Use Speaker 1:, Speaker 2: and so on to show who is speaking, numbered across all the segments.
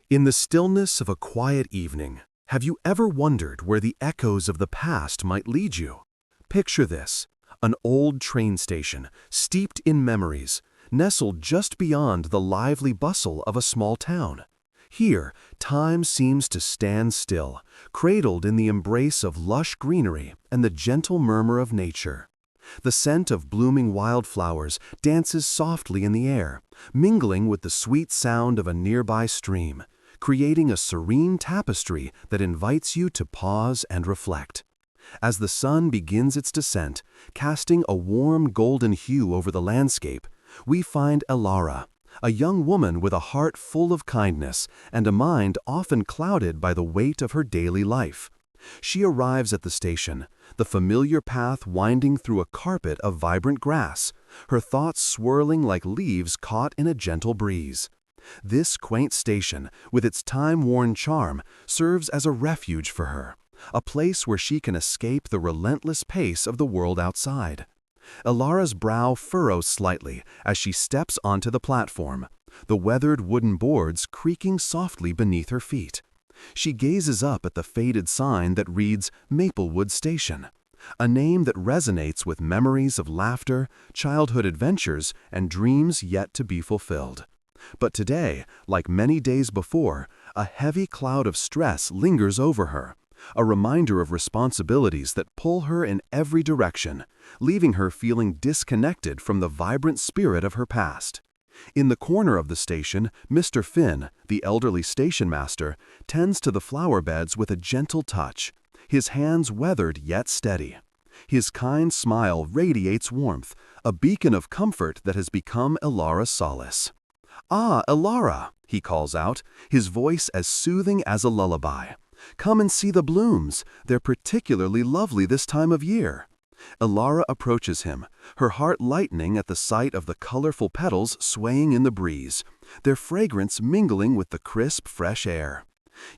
Speaker 1: In the stillness of a quiet evening, have you ever wondered where the echoes of the past might lead you? Picture this, an old train station, steeped in memories, nestled just beyond the lively bustle of a small town. Here, time seems to stand still, cradled in the embrace of lush greenery and the gentle murmur of nature. The scent of blooming wildflowers dances softly in the air, mingling with the sweet sound of a nearby stream, creating a serene tapestry that invites you to pause and reflect. As the sun begins its descent, casting a warm golden hue over the landscape, we find Elara, a young woman with a heart full of kindness and a mind often clouded by the weight of her daily life. She arrives at the station, the familiar path winding through a carpet of vibrant grass, her thoughts swirling like leaves caught in a gentle breeze. This quaint station, with its time-worn charm, serves as a refuge for her, a place where she can escape the relentless pace of the world outside. Elara's brow furrows slightly as she steps onto the platform, the weathered wooden boards creaking softly beneath her feet. She gazes up at the faded sign that reads Maplewood Station, a name that resonates with memories of laughter, childhood adventures, and dreams yet to be fulfilled. But today, like many days before, a heavy cloud of stress lingers over her, a reminder of responsibilities that pull her in every direction, leaving her feeling disconnected from the vibrant spirit of her past. In the corner of the station, Mr. Finn, the elderly station master, tends to the flower beds with a gentle touch, his hands weathered yet steady. His kind smile radiates warmth, a beacon of comfort that has become Elara's solace. "Ah, Elara," he calls out, his voice as soothing as a lullaby. "Come and see the blooms. They're particularly lovely this time of year." Elara approaches him, her heart lightening at the sight of the colorful petals swaying in the breeze, their fragrance mingling with the crisp, fresh air.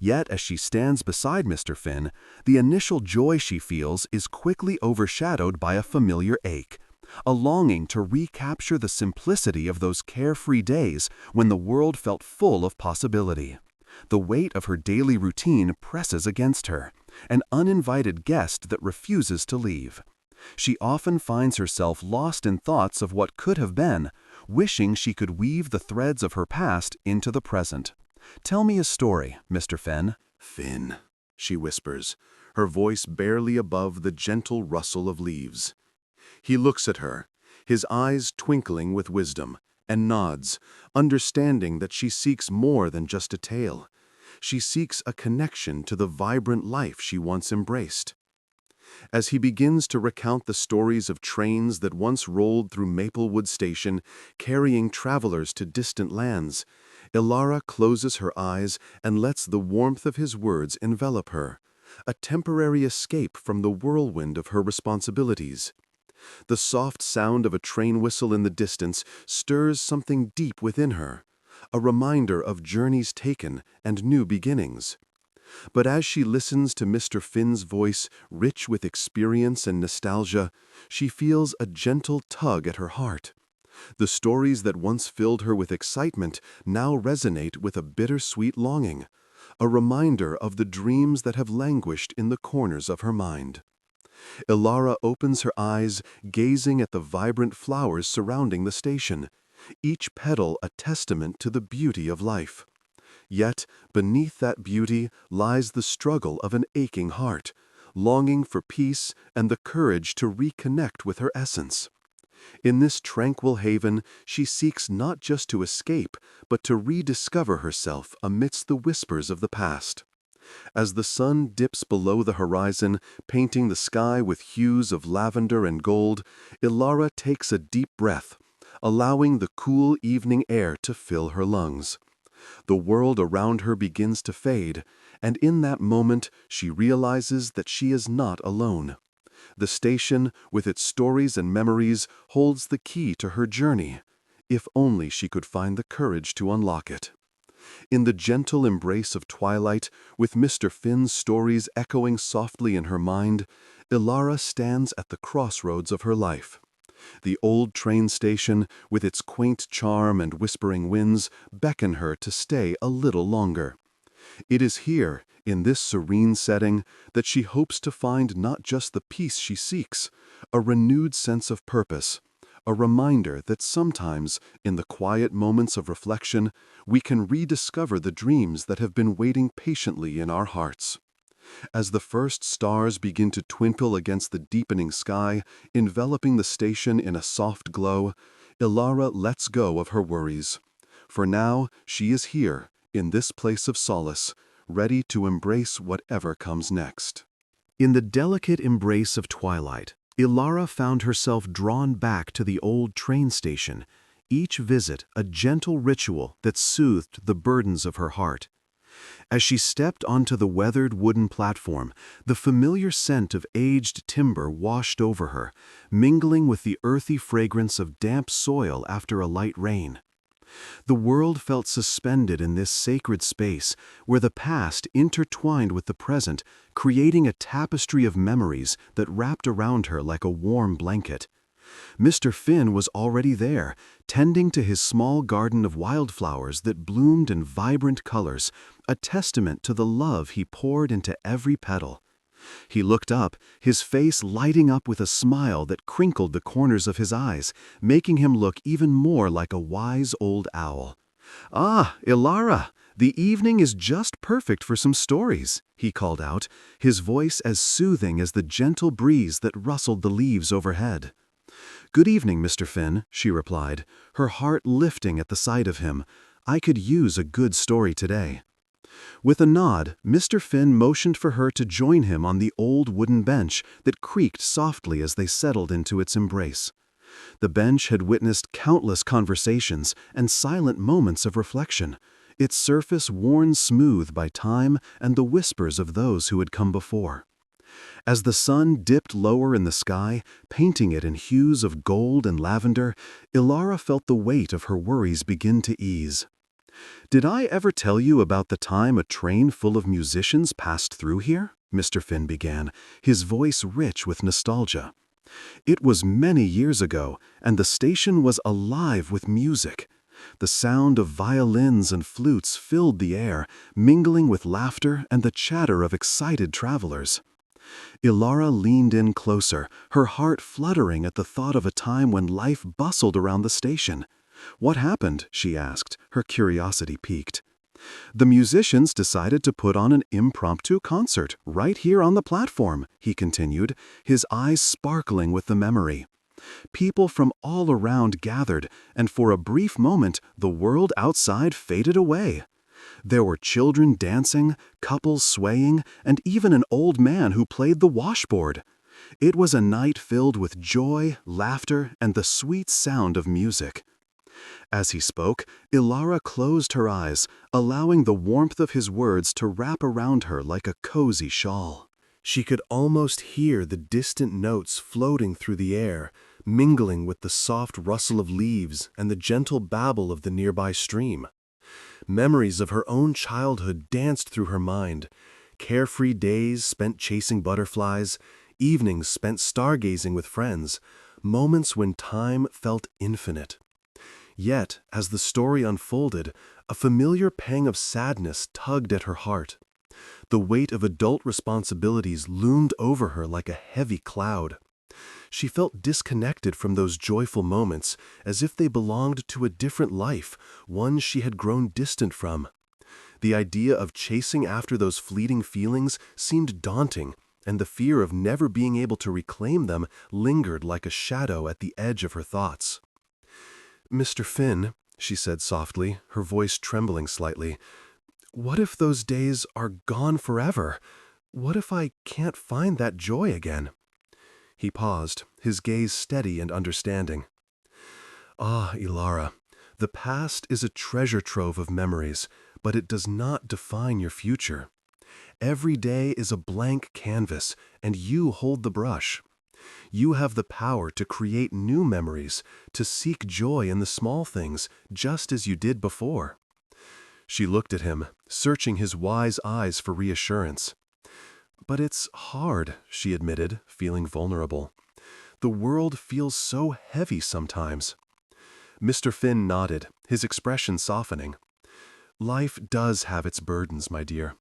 Speaker 1: Yet as she stands beside Mr. Finn, the initial joy she feels is quickly overshadowed by a familiar ache, a longing to recapture the simplicity of those carefree days when the world felt full of possibility. The weight of her daily routine presses against her, an uninvited guest that refuses to leave. She often finds herself lost in thoughts of what could have been, wishing she could weave the threads of her past into the present. "Tell me a story, Mr. Finn."
Speaker 2: "Finn," she whispers, her voice barely above the gentle rustle of leaves. He looks at her, his eyes twinkling with wisdom, and nods, understanding that she seeks more than just a tale. She seeks a connection to the vibrant life she once embraced. As he begins to recount the stories of trains that once rolled through Maplewood Station, carrying travelers to distant lands, Elara closes her eyes and lets the warmth of his words envelop her, a temporary escape from the whirlwind of her responsibilities. The soft sound of a train whistle in the distance stirs something deep within her, a reminder of journeys taken and new beginnings. But as she listens to Mr. Finn's voice, rich with experience and nostalgia, she feels a gentle tug at her heart. The stories that once filled her with excitement now resonate with a bittersweet longing, a reminder of the dreams that have languished in the corners of her mind. Elara opens her eyes, gazing at the vibrant flowers surrounding the station, each petal a testament to the beauty of life. Yet, beneath that beauty lies the struggle of an aching heart, longing for peace and the courage to reconnect with her essence. In this tranquil haven, she seeks not just to escape, but to rediscover herself amidst the whispers of the past. As the sun dips below the horizon, painting the sky with hues of lavender and gold, Elara takes a deep breath, allowing the cool evening air to fill her lungs. The world around her begins to fade, and in that moment she realizes that she is not alone. The station, with its stories and memories, holds the key to her journey, if only she could find the courage to unlock it. In the gentle embrace of twilight, with Mr. Finn's stories echoing softly in her mind, Elara stands at the crossroads of her life. The old train station, with its quaint charm and whispering winds, beckon her to stay a little longer. It is here, in this serene setting, that she hopes to find not just the peace she seeks, a renewed sense of purpose, a reminder that sometimes, in the quiet moments of reflection, we can rediscover the dreams that have been waiting patiently in our hearts. As the first stars begin to twinkle against the deepening sky, enveloping the station in a soft glow, Elara lets go of her worries. For now, she is here, in this place of solace, ready to embrace whatever comes next.
Speaker 1: In the delicate embrace of twilight, Elara found herself drawn back to the old train station, each visit a gentle ritual that soothed the burdens of her heart. As she stepped onto the weathered wooden platform, the familiar scent of aged timber washed over her, mingling with the earthy fragrance of damp soil after a light rain. The world felt suspended in this sacred space where the past intertwined with the present, creating a tapestry of memories that wrapped around her like a warm blanket. Mr. Finn was already there, tending to his small garden of wildflowers that bloomed in vibrant colors, a testament to the love he poured into every petal. He looked up, his face lighting up with a smile that crinkled the corners of his eyes, making him look even more like a wise old owl. "Ah, Elara, the evening is just perfect for some stories," he called out, his voice as soothing as the gentle breeze that rustled the leaves overhead. "Good evening, Mr. Finn," she replied, her heart lifting at the sight of him. "I could use a good story today." With a nod, Mr. Finn motioned for her to join him on the old wooden bench that creaked softly as they settled into its embrace. The bench had witnessed countless conversations and silent moments of reflection, its surface worn smooth by time and the whispers of those who had come before. As the sun dipped lower in the sky, painting it in hues of gold and lavender, Elara felt the weight of her worries begin to ease. "Did I ever tell you about the time a train full of musicians passed through here?" Mr. Finn began, his voice rich with nostalgia. "It was many years ago, and the station was alive with music. The sound of violins and flutes filled the air, mingling with laughter and the chatter of excited travelers." Elara leaned in closer, her heart fluttering at the thought of a time when life bustled around the station. "What happened?" she asked, her curiosity piqued. "The musicians decided to put on an impromptu concert right here on the platform," he continued, his eyes sparkling with the memory. "People from all around gathered, and for a brief moment the world outside faded away. There were children dancing, couples swaying, and even an old man who played the washboard. It was a night filled with joy, laughter, and the sweet sound of music." As he spoke, Elara closed her eyes, allowing the warmth of his words to wrap around her like a cozy shawl. She could almost hear the distant notes floating through the air, mingling with the soft rustle of leaves and the gentle babble of the nearby stream. Memories of her own childhood danced through her mind, carefree days spent chasing butterflies, evenings spent stargazing with friends, moments when time felt infinite. Yet, as the story unfolded, a familiar pang of sadness tugged at her heart. The weight of adult responsibilities loomed over her like a heavy cloud. She felt disconnected from those joyful moments, as if they belonged to a different life, one she had grown distant from. The idea of chasing after those fleeting feelings seemed daunting, and the fear of never being able to reclaim them lingered like a shadow at the edge of her thoughts. "Mr. Finn," she said softly, her voice trembling slightly, "what if those days are gone forever? What if I can't find that joy again?" He paused, his gaze steady and understanding. "Ah, Elara, the past is a treasure trove of memories, but it does not define your future. Every day is a blank canvas, and you hold the brush. You have the power to create new memories, to seek joy in the small things, just as you did before." She looked at him, searching his wise eyes for reassurance. "But it's hard," she admitted, feeling vulnerable. The world feels so heavy sometimes." Mr. Finn nodded, his expression softening. "Life does have its burdens, my dear.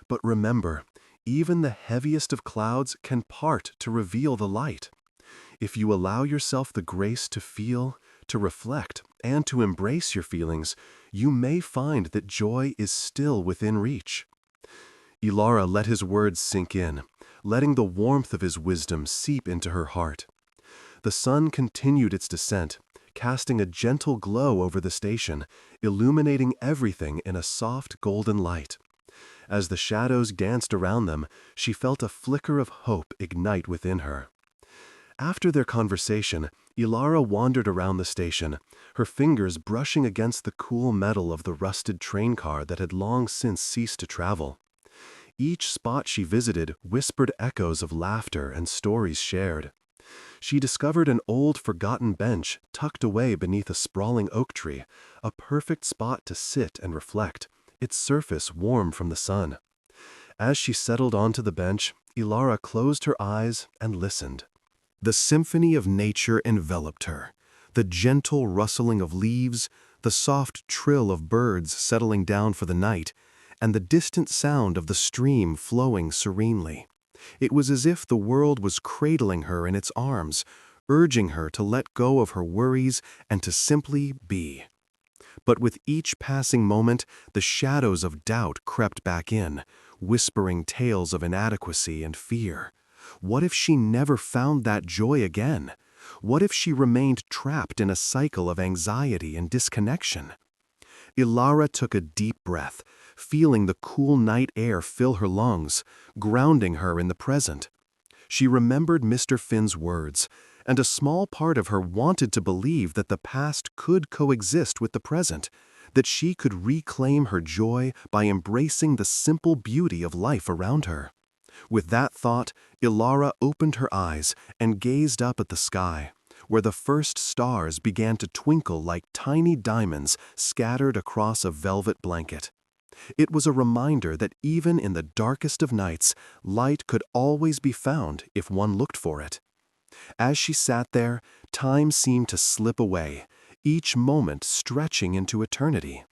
Speaker 1: But remember, even the heaviest of clouds can part to reveal the light. If you allow yourself the grace to feel, to reflect, and to embrace your feelings, you may find that joy is still within reach." Elara let his words sink in, letting the warmth of his wisdom seep into her heart. The sun continued its descent, casting a gentle glow over the station, illuminating everything in a soft golden light. As the shadows danced around them, she felt a flicker of hope ignite within her. After their conversation, Elara wandered around the station, her fingers brushing against the cool metal of the rusted train car that had long since ceased to travel. Each spot she visited whispered echoes of laughter and stories shared. She discovered an old forgotten bench tucked away beneath a sprawling oak tree, a perfect spot to sit and reflect, its surface warm from the sun. As she settled onto the bench, Elara closed her eyes and listened. The symphony of nature enveloped her, the gentle rustling of leaves, the soft trill of birds settling down for the night, and the distant sound of the stream flowing serenely. It was as if the world was cradling her in its arms, urging her to let go of her worries and to simply be. But with each passing moment, the shadows of doubt crept back in, whispering tales of inadequacy and fear. What if she never found that joy again? What if she remained trapped in a cycle of anxiety and disconnection? Elara took a deep breath, feeling the cool night air fill her lungs, grounding her in the present. She remembered Mr. Finn's words, and a small part of her wanted to believe that the past could coexist with the present, that she could reclaim her joy by embracing the simple beauty of life around her. With that thought, Elara opened her eyes and gazed up at the sky, where the first stars began to twinkle like tiny diamonds scattered across a velvet blanket. It was a reminder that even in the darkest of nights, light could always be found if one looked for it. As she sat there, time seemed to slip away, each moment stretching into eternity.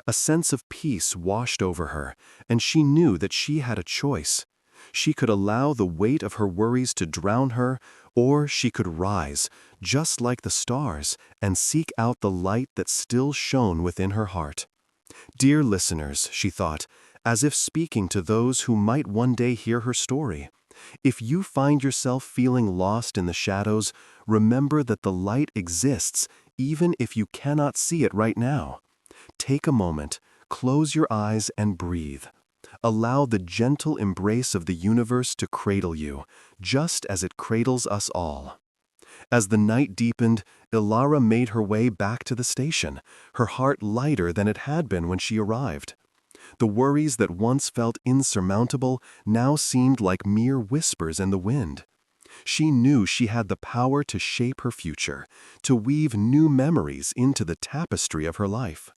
Speaker 1: A sense of peace washed over her, and she knew that she had a choice. She could allow the weight of her worries to drown her, or she could rise, just like the stars, and seek out the light that still shone within her heart. Dear listeners, she thought, as if speaking to those who might one day hear her story, if you find yourself feeling lost in the shadows, remember that the light exists even if you cannot see it right now. Take a moment, close your eyes and breathe. Allow the gentle embrace of the universe to cradle you, just as it cradles us all. As the night deepened, Elara made her way back to the station, her heart lighter than it had been when she arrived. The worries that once felt insurmountable now seemed like mere whispers in the wind. She knew she had the power to shape her future, to weave new memories into the tapestry of her life.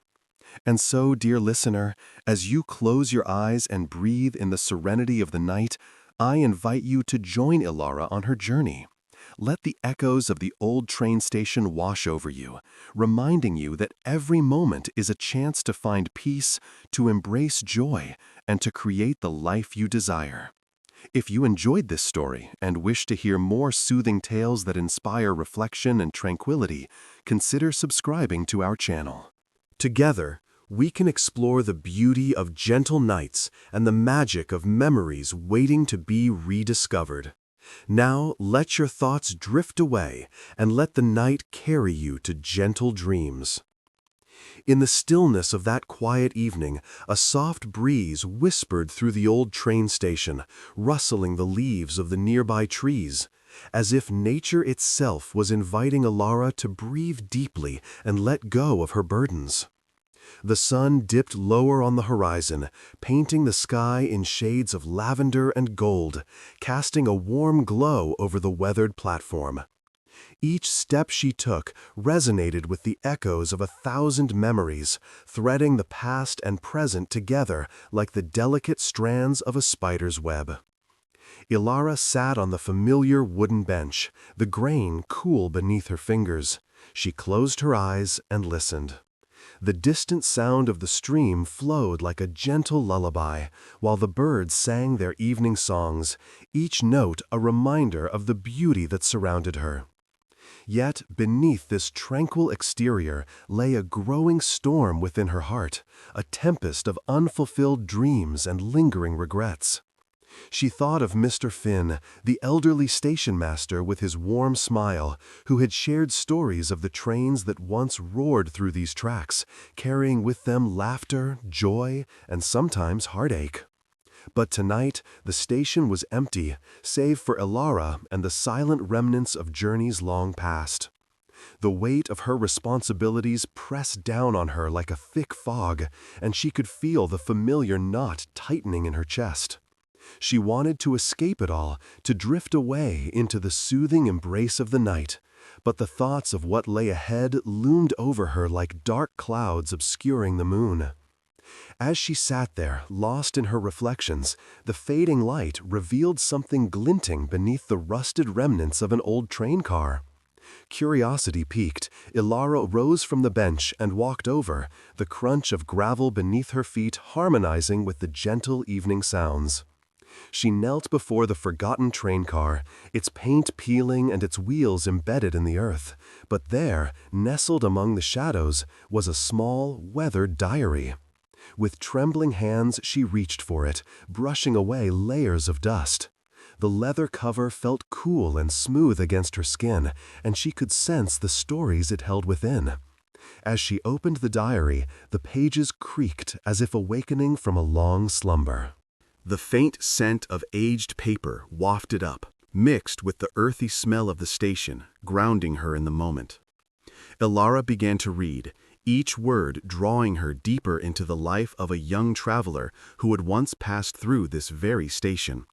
Speaker 1: And so, dear listener, as you close your eyes and breathe in the serenity of the night, I invite you to join Elara on her journey. Let the echoes of the old train station wash over you, reminding you that every moment is a chance to find peace, to embrace joy, and to create the life you desire. If you enjoyed this story and wish to hear more soothing tales that inspire reflection and tranquility, consider subscribing to our channel. Together, we can explore the beauty of gentle nights and the magic of memories waiting to be rediscovered. Now, let your thoughts drift away and let the night carry you to gentle dreams. In the stillness of that quiet evening, a soft breeze whispered through the old train station, rustling the leaves of the nearby trees, as if nature itself was inviting Elara to breathe deeply and let go of her burdens. The sun dipped lower on the horizon, painting the sky in shades of lavender and gold, casting a warm glow over the weathered platform. Each step she took resonated with the echoes of 1,000 memories, threading the past and present together like the delicate strands of a spider's web. Elara sat on the familiar wooden bench, the grain cool beneath her fingers. She closed her eyes and listened. The distant sound of the stream flowed like a gentle lullaby, while the birds sang their evening songs, each note a reminder of the beauty that surrounded her. Yet, beneath this tranquil exterior lay a growing storm within her heart, a tempest of unfulfilled dreams and lingering regrets. She thought of Mr. Finn, the elderly station master with his warm smile, who had shared stories of the trains that once roared through these tracks, carrying with them laughter, joy, and sometimes heartache. But tonight, the station was empty, save for Elara and the silent remnants of journeys long past. The weight of her responsibilities pressed down on her like a thick fog, and she could feel the familiar knot tightening in her chest. She wanted to escape it all, to drift away into the soothing embrace of the night, but the thoughts of what lay ahead loomed over her like dark clouds obscuring the moon. As she sat there, lost in her reflections, the fading light revealed something glinting beneath the rusted remnants of an old train car. Curiosity piqued, Elara rose from the bench and walked over, the crunch of gravel beneath her feet harmonizing with the gentle evening sounds. She knelt before the forgotten train car, its paint peeling and its wheels embedded in the earth, but there, nestled among the shadows, was a small, weathered diary. With trembling hands she reached for it, brushing away layers of dust. The leather cover felt cool and smooth against her skin, and she could sense the stories it held within. As she opened the diary, the pages creaked as if awakening from a long slumber.
Speaker 2: The faint scent of aged paper wafted up, mixed with the earthy smell of the station, grounding her in the moment. Elara began to read, each word drawing her deeper into the life of a young traveler who had once passed through this very station.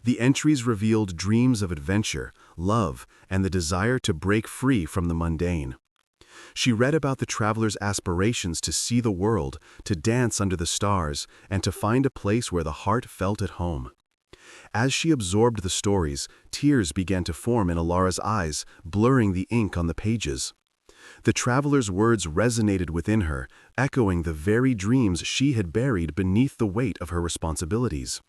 Speaker 2: The entries revealed dreams of adventure, love, and the desire to break free from the mundane. She read about the traveler's aspirations to see the world, to dance under the stars, and to find a place where the heart felt at home. As she absorbed the stories, tears began to form in Elara's eyes, blurring the ink on the pages. The traveler's words resonated within her, echoing the very dreams she had buried beneath the weight of her responsibilities.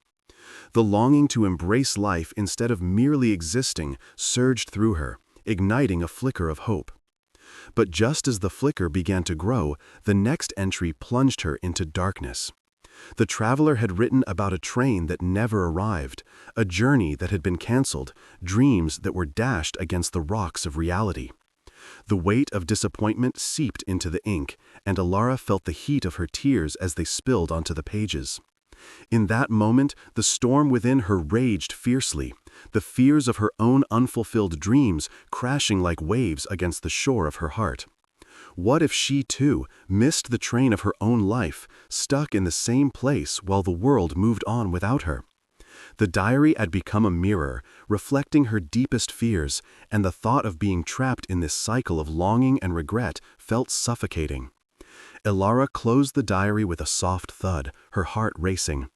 Speaker 2: The longing to embrace life instead of merely existing surged through her, igniting a flicker of hope. But just as the flicker began to grow, the next entry plunged her into darkness. The traveler had written about a train that never arrived, a journey that had been canceled, dreams that were dashed against the rocks of reality. The weight of disappointment seeped into the ink, and Elara felt the heat of her tears as they spilled onto the pages. In that moment, the storm within her raged fiercely, the fears of her own unfulfilled dreams crashing like waves against the shore of her heart. What if she, too, missed the train of her own life, stuck in the same place while the world moved on without her? The diary had become a mirror, reflecting her deepest fears, and the thought of being trapped in this cycle of longing and regret felt suffocating. Elara closed the diary with a soft thud, her heart racing.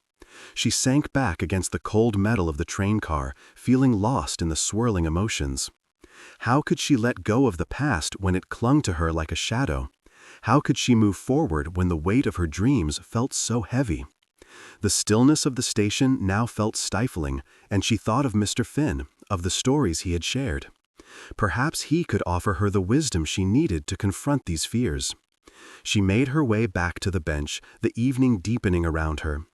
Speaker 2: She sank back against the cold metal of the train car, feeling lost in the swirling emotions. How could she let go of the past when it clung to her like a shadow? How could she move forward when the weight of her dreams felt so heavy? The stillness of the station now felt stifling, and she thought of Mr. Finn, of the stories he had shared. Perhaps he could offer her the wisdom she needed to confront these fears. She made her way back to the bench, the evening deepening around her.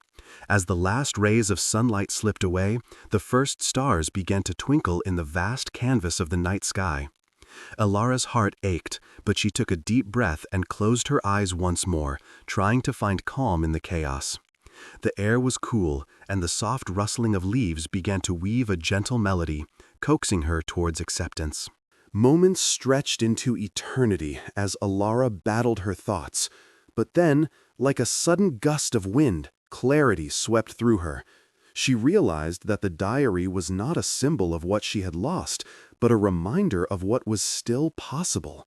Speaker 2: As the last rays of sunlight slipped away, the first stars began to twinkle in the vast canvas of the night sky. Elara's heart ached, but she took a deep breath and closed her eyes once more, trying to find calm in the chaos. The air was cool, and the soft rustling of leaves began to weave a gentle melody, coaxing her towards acceptance. Moments stretched into eternity as Elara battled her thoughts, but then, like a sudden gust of wind, clarity swept through her. She realized that the diary was not a symbol of what she had lost, but a reminder of what was still possible.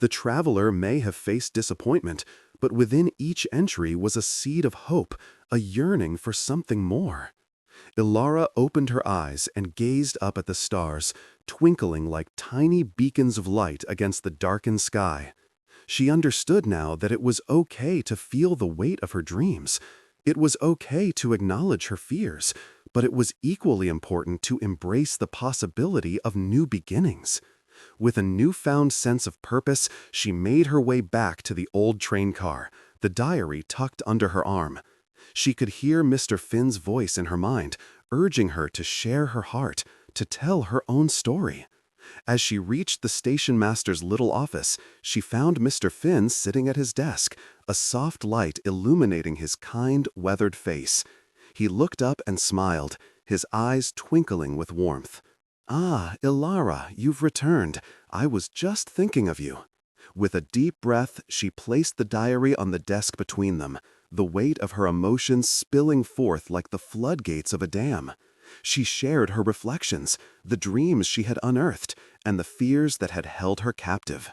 Speaker 2: The traveler may have faced disappointment, but within each entry was a seed of hope, a yearning for something more. Elara opened her eyes and gazed up at the stars, twinkling like tiny beacons of light against the darkened sky. She understood now that it was okay to feel the weight of her dreams. It was okay to acknowledge her fears, but it was equally important to embrace the possibility of new beginnings. With a newfound sense of purpose, she made her way back to the old train car, the diary tucked under her arm. She could hear Mr. Finn's voice in her mind, urging her to share her heart, to tell her own story. As she reached the station master's little office, she found Mr. Finn sitting at his desk, a soft light illuminating his kind, weathered face. He looked up and smiled, his eyes twinkling with warmth. "Ah, Elara, you've returned. I was just thinking of you." With a deep breath, she placed the diary on the desk between them, the weight of her emotions spilling forth like the floodgates of a dam. She shared her reflections, the dreams she had unearthed, and the fears that had held her captive.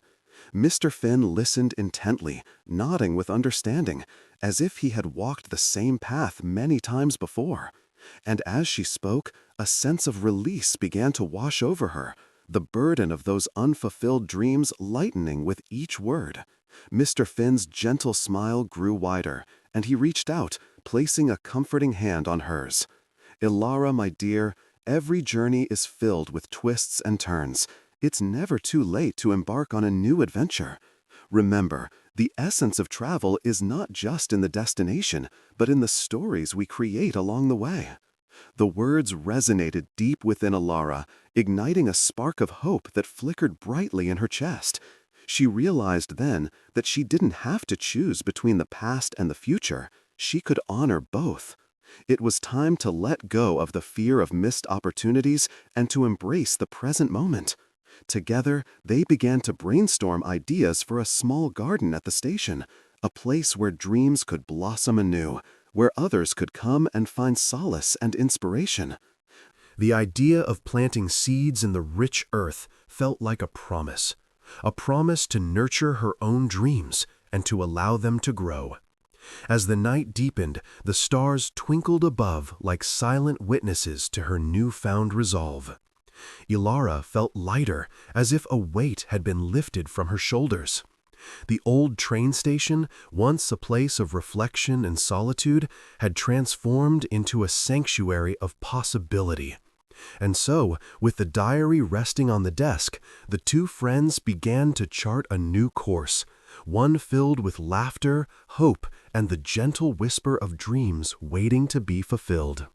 Speaker 2: Mr. Finn listened intently, nodding with understanding, as if he had walked the same path many times before. And as she spoke, a sense of release began to wash over her, the burden of those unfulfilled dreams lightening with each word. Mr. Finn's gentle smile grew wider, and he reached out, placing a comforting hand on hers. "Elara, my dear, every journey is filled with twists and turns. It's never too late to embark on a new adventure. Remember, the essence of travel is not just in the destination, but in the stories we create along the way." The words resonated deep within Elara, igniting a spark of hope that flickered brightly in her chest. She realized then that she didn't have to choose between the past and the future. She could honor both. It was time to let go of the fear of missed opportunities and to embrace the present moment. Together, they began to brainstorm ideas for a small garden at the station, a place where dreams could blossom anew, where others could come and find solace and inspiration.
Speaker 1: The idea of planting seeds in the rich earth felt like a promise to nurture her own dreams and to allow them to grow. As the night deepened, the stars twinkled above like silent witnesses to her newfound resolve. Elara felt lighter, as if a weight had been lifted from her shoulders. The old train station, once a place of reflection and solitude, had transformed into a sanctuary of possibility. And so, with the diary resting on the desk, the two friends began to chart a new course, one filled with laughter, hope, and the gentle whisper of dreams waiting to be fulfilled.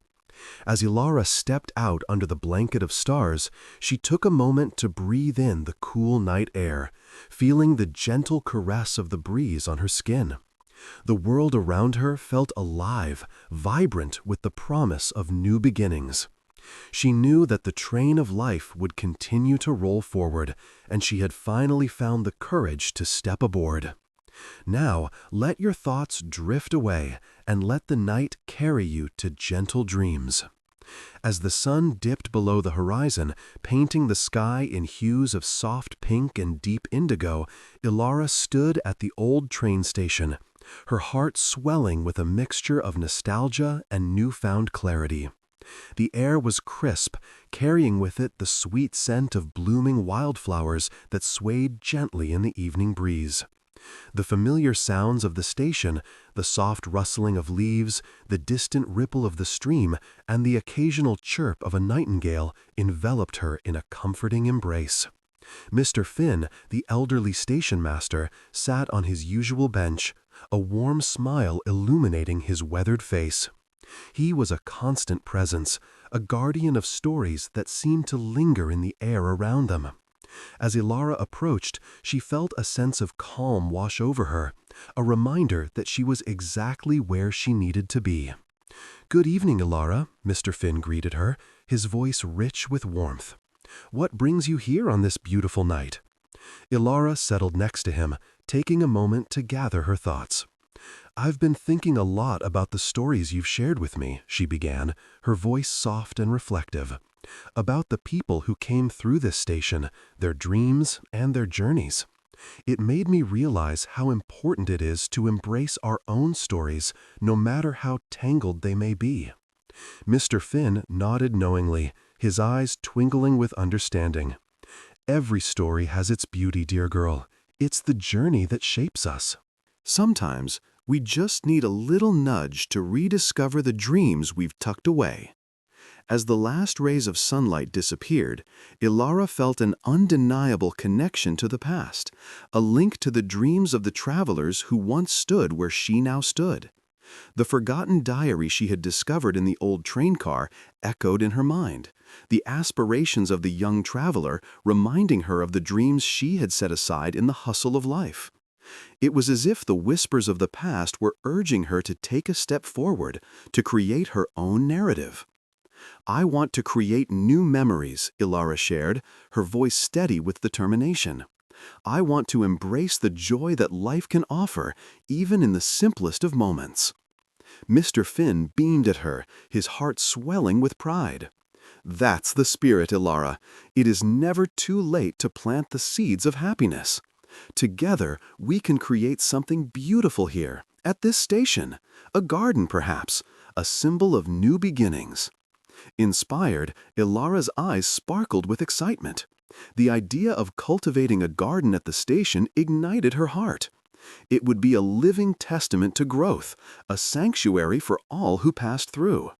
Speaker 1: As Elara stepped out under the blanket of stars, she took a moment to breathe in the cool night air, feeling the gentle caress of the breeze on her skin. The world around her felt alive, vibrant with the promise of new beginnings. She knew that the train of life would continue to roll forward, and she had finally found the courage to step aboard. Now, let your thoughts drift away and let the night carry you to gentle dreams. As the sun dipped below the horizon, painting the sky in hues of soft pink and deep indigo, Elara stood at the old train station, her heart swelling with a mixture of nostalgia and newfound clarity. The air was crisp, carrying with it the sweet scent of blooming wildflowers that swayed gently in the evening breeze. The familiar sounds of the station, the soft rustling of leaves, the distant ripple of the stream, and the occasional chirp of a nightingale enveloped her in a comforting embrace. Mr. Finn, the elderly station master, sat on his usual bench, a warm smile illuminating his weathered face. He was a constant presence, a guardian of stories that seemed to linger in the air around them. As Elara approached, she felt a sense of calm wash over her, a reminder that she was exactly where she needed to be. "Good evening, Elara," Mr. Finn greeted her, his voice rich with warmth. "What brings you here on this beautiful night?" Elara settled next to him, taking a moment to gather her thoughts. "I've been thinking a lot about the stories you've shared with me," she began, her voice soft and reflective. "About the people who came through this station, their dreams, and their journeys. It made me realize how important it is to embrace our own stories, no matter how tangled they may be. Mr. Finn nodded knowingly, his eyes twinkling with understanding. Every story has its beauty, dear girl. It's the journey that shapes us.
Speaker 2: Sometimes, we just need a little nudge to rediscover the dreams we've tucked away. As the last rays of sunlight disappeared, Elara felt an undeniable connection to the past, a link to the dreams of the travelers who once stood where she now stood. The forgotten diary she had discovered in the old train car echoed in her mind, the aspirations of the young traveler reminding her of the dreams she had set aside in the hustle of life. It was as if the whispers of the past were urging her to take a step forward, to create her own narrative. "I want to create new memories," Elara shared, her voice steady with determination. "I want to embrace the joy that life can offer, even in the simplest of moments." Mr. Finn beamed at her, his heart swelling with pride. "That's the spirit, Elara. It is never too late to plant the seeds of happiness. Together, we can create something beautiful here, at this station. A garden, perhaps, a symbol of new beginnings." Inspired, Elara's eyes sparkled with excitement. The idea of cultivating a garden at the station ignited her heart. It would be a living testament to growth, a sanctuary for all who passed through.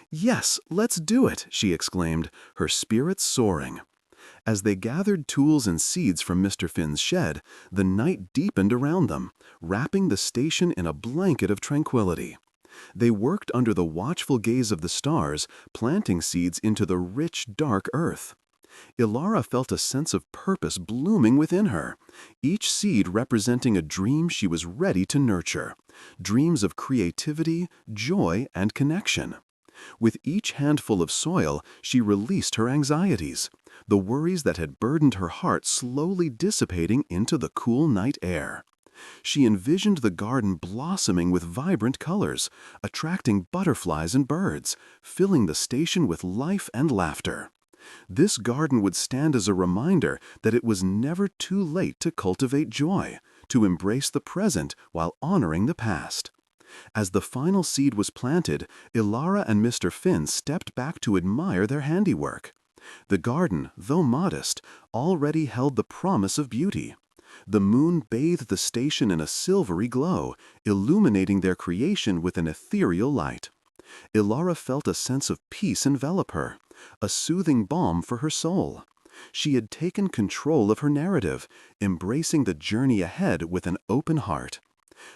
Speaker 2: "Yes, let's do it," she exclaimed, her spirits soaring. As they gathered tools and seeds from Mr. Finn's shed, the night deepened around them, wrapping the station in a blanket of tranquility. They worked under the watchful gaze of the stars, planting seeds into the rich, dark earth. Elara felt a sense of purpose blooming within her, each seed representing a dream she was ready to nurture, dreams of creativity, joy, and connection. With each handful of soil, she released her anxieties, the worries that had burdened her heart slowly dissipating into the cool night air. She envisioned the garden blossoming with vibrant colors, attracting butterflies and birds, filling the station with life and laughter. This garden would stand as a reminder that it was never too late to cultivate joy, to embrace the present while honoring the past. As the final seed was planted, Elara and Mr. Finn stepped back to admire their handiwork. The garden, though modest, already held the promise of beauty. The moon bathed the station in a silvery glow, illuminating their creation with an ethereal light. Elara felt a sense of peace envelop her, a soothing balm for her soul. She had taken control of her narrative, embracing the journey ahead with an open heart.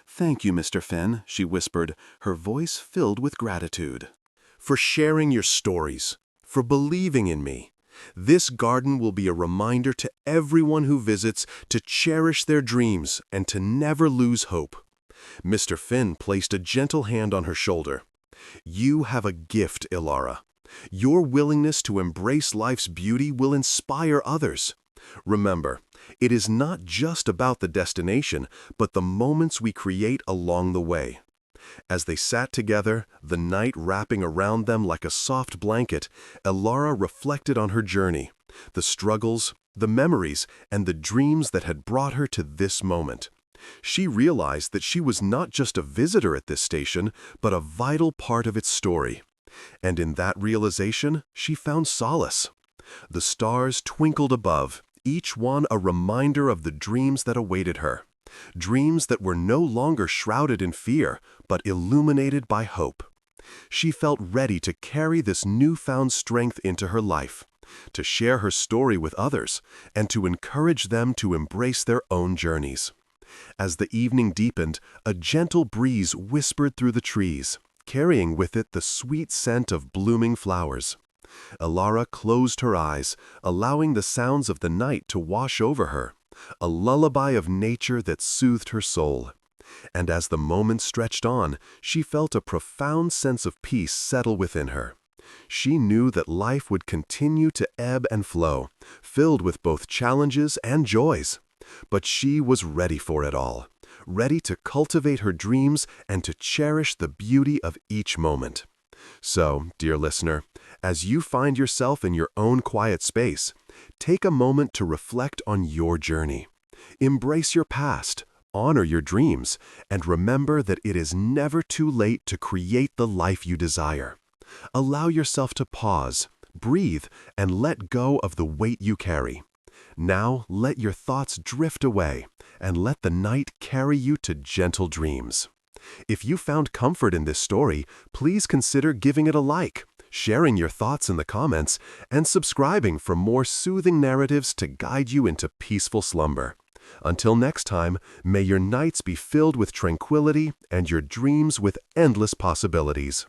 Speaker 2: "Thank you, Mr. Finn," she whispered, her voice filled with gratitude.
Speaker 1: "For sharing your stories, for believing in me. This garden will be a reminder to everyone who visits to cherish their dreams and to never lose hope." Mr. Finn placed a gentle hand on her shoulder. "You have a gift, Elara. Your willingness to embrace life's beauty will inspire others. Remember, it is not just about the destination, but the moments we create along the way." As they sat together, the night wrapping around them like a soft blanket, Elara reflected on her journey, the struggles, the memories, and the dreams that had brought her to this moment. She realized that she was not just a visitor at this station, but a vital part of its story. And in that realization, she found solace. The stars twinkled above, each one a reminder of the dreams that awaited her. Dreams that were no longer shrouded in fear, but illuminated by hope. She felt ready to carry this newfound strength into her life, to share her story with others, and to encourage them to embrace their own journeys. As the evening deepened, a gentle breeze whispered through the trees, carrying with it the sweet scent of blooming flowers. Elara closed her eyes, allowing the sounds of the night to wash over her, a lullaby of nature that soothed her soul. And as the moments stretched on, she felt a profound sense of peace settle within her. She knew that life would continue to ebb and flow, filled with both challenges and joys. But she was ready for it all, ready to cultivate her dreams and to cherish the beauty of each moment. So, dear listener, as you find yourself in your own quiet space, take a moment to reflect on your journey. Embrace your past, honor your dreams, and remember that it is never too late to create the life you desire. Allow yourself to pause, breathe, and let go of the weight you carry. Now let your thoughts drift away and let the night carry you to gentle dreams. If you found comfort in this story, please consider giving it a like, sharing your thoughts in the comments, and subscribing for more soothing narratives to guide you into peaceful slumber. Until next time, may your nights be filled with tranquility and your dreams with endless possibilities.